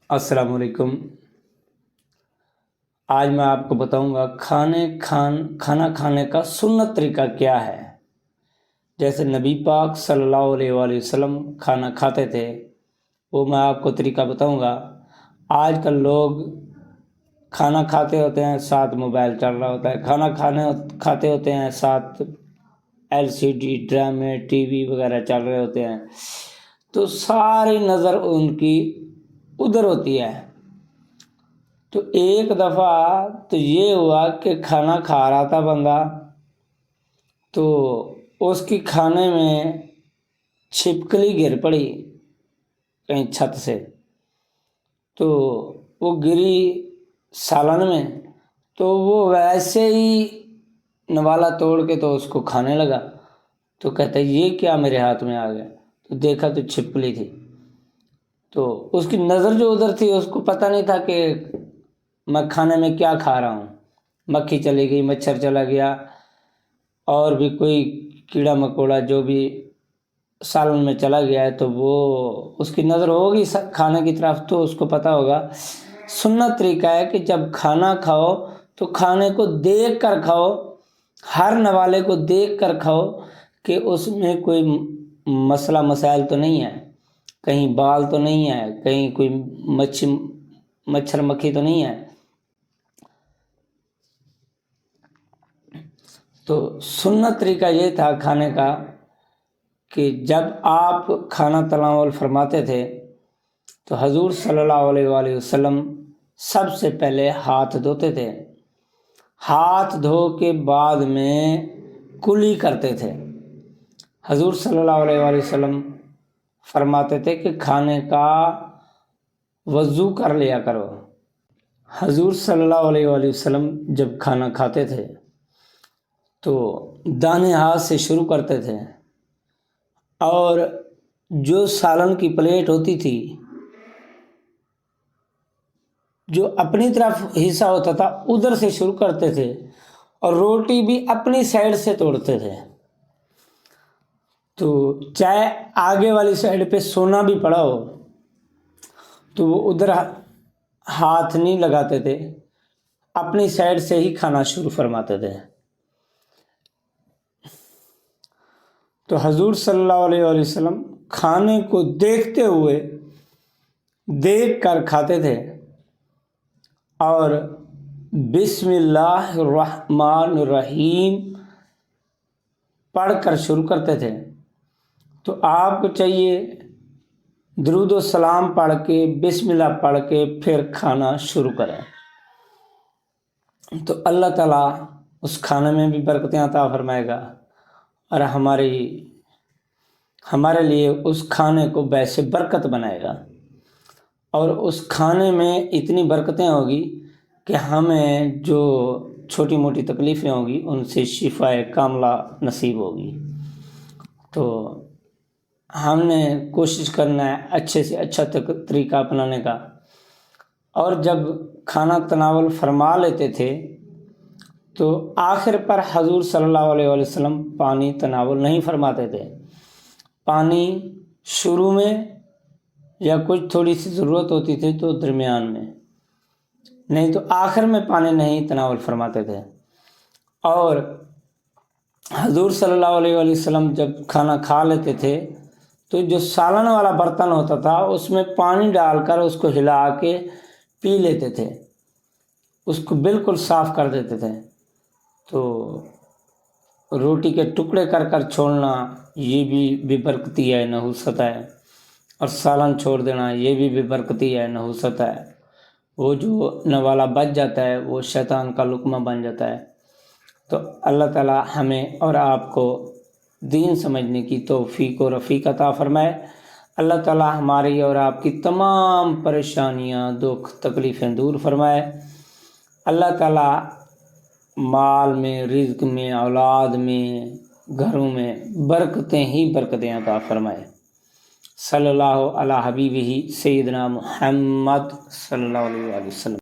السلام علیکم۔ آج میں آپ کو بتاؤں گا کھانا کھانے کا سنت طریقہ کیا ہے۔ جیسے نبی پاک صلی اللہ علیہ وآلہ وسلم کھانا کھاتے تھے، وہ میں آپ کو طریقہ بتاؤں گا۔ آج کل لوگ کھانا کھاتے ہوتے ہیں، ساتھ موبائل چل رہا ہوتا ہے، کھاتے ہوتے ہیں، ساتھ LCD ڈرامے ٹی وی وغیرہ چل رہے ہوتے ہیں، تو ساری نظر ان کی ادھر ہوتی ہے۔ تو ایک دفعہ تو یہ ہوا کہ کھانا کھا رہا تھا بندہ، تو اس کی کھانے میں چھپکلی گر پڑی کہیں چھت سے، تو وہ گری سالن میں، تو وہ ویسے ہی نوالا توڑ کے تو اس کو کھانے لگا۔ تو کہتا ہے یہ کیا میرے ہاتھ میں آ گیا؟ تو دیکھا تو چھپکلی تھی۔ تو اس کی نظر جو ادھر تھی، اس کو پتہ نہیں تھا کہ میں کھانے میں کیا کھا رہا ہوں۔ مکھی چلی گئی، مچھر چلا گیا، اور بھی کوئی کیڑا مکوڑا جو بھی سالن میں چلا گیا ہے، تو وہ اس کی نظر ہوگی کھانے کی طرف، تو اس کو پتہ ہوگا۔ سنت طریقہ ہے کہ جب کھانا کھاؤ تو کھانے کو دیکھ کر کھاؤ، ہر نوالے کو دیکھ کر کھاؤ کہ اس میں کوئی مسئلہ مسائل تو نہیں ہے، کہیں بال تو نہیں ہے، کہیں کوئی مچھر مکھی تو نہیں ہے۔ تو سنت طریقہ یہ تھا کھانے کا کہ جب آپ کھانا تناول فرماتے تھے تو حضور صلی اللہ علیہ وآلہ وسلم سب سے پہلے ہاتھ دھوتے تھے، ہاتھ دھو کے بعد میں کلی کرتے تھے۔ حضور صلی اللہ علیہ وآلہ وسلم فرماتے تھے کہ کھانے کا وضو کر لیا کرو۔ حضور صلی اللہ علیہ وآلہ وسلم جب کھانا کھاتے تھے تو دانے ہاتھ سے شروع کرتے تھے، اور جو سالن کی پلیٹ ہوتی تھی، جو اپنی طرف حصہ ہوتا تھا ادھر سے شروع کرتے تھے، اور روٹی بھی اپنی سائڈ سے توڑتے تھے۔ تو چاہے آگے والی سائڈ پہ سونا بھی پڑا ہو تو وہ ادھر ہاتھ نہیں لگاتے تھے، اپنی سائڈ سے ہی کھانا شروع فرماتے تھے۔ تو حضور صلی اللہ علیہ وآلہ وسلم کھانے کو دیکھتے ہوئے دیکھ کر کھاتے تھے، اور بسم اللہ الرحمن الرحیم پڑھ کر شروع کرتے تھے۔ تو آپ کو چاہیے درود و سلام پڑھ کے، بسم اللہ پڑھ کے پھر کھانا شروع کریں، تو اللہ تعالیٰ اس کھانے میں بھی برکتیں عطا فرمائے گا، اور ہمارے لیے اس کھانے کو باعث برکت بنائے گا، اور اس کھانے میں اتنی برکتیں ہوگی کہ ہمیں جو چھوٹی موٹی تکلیفیں ہوگی ان سے شفا کاملہ نصیب ہوگی۔ تو ہم نے کوشش کرنا ہے اچھے سے اچھا طریقہ اپنانے کا، اور جب کھانا تناول فرما لیتے تھے تو آخر پر حضور صلی اللہ علیہ وآلہ وسلم پانی تناول نہیں فرماتے تھے۔ پانی شروع میں یا کچھ تھوڑی سی ضرورت ہوتی تھی تو درمیان میں، نہیں تو آخر میں پانی نہیں تناول فرماتے تھے۔ اور حضور صلی اللہ علیہ وآلہ وسلم جب کھانا کھا لیتے تھے تو جو سالن والا برتن ہوتا تھا اس میں پانی ڈال کر اس کو ہلا کے پی لیتے تھے، اس کو بالکل صاف کر دیتے تھے۔ تو روٹی کے ٹکڑے کر کر چھوڑنا یہ بھی بے برکتی ہے، نحوست ہے، اور سالن چھوڑ دینا یہ بھی بے برکتی ہے، نحوست ہے۔ وہ جو نوالا بچ جاتا ہے وہ شیطان کا لقمہ بن جاتا ہے۔ تو اللہ تعالیٰ ہمیں اور آپ کو دین سمجھنے کی توفیق و رفیق عطا فرمائے۔ اللہ تعالیٰ ہماری اور آپ کی تمام پریشانیاں، دکھ تکلیفیں دور فرمائے۔ اللہ تعالیٰ مال میں، رزق میں، اولاد میں، گھروں میں برکتیں ہی برکتیں عطا فرمائے۔ صلی اللہ علی حبیبہ سیدنا محمد صلی اللہ علیہ وسلم۔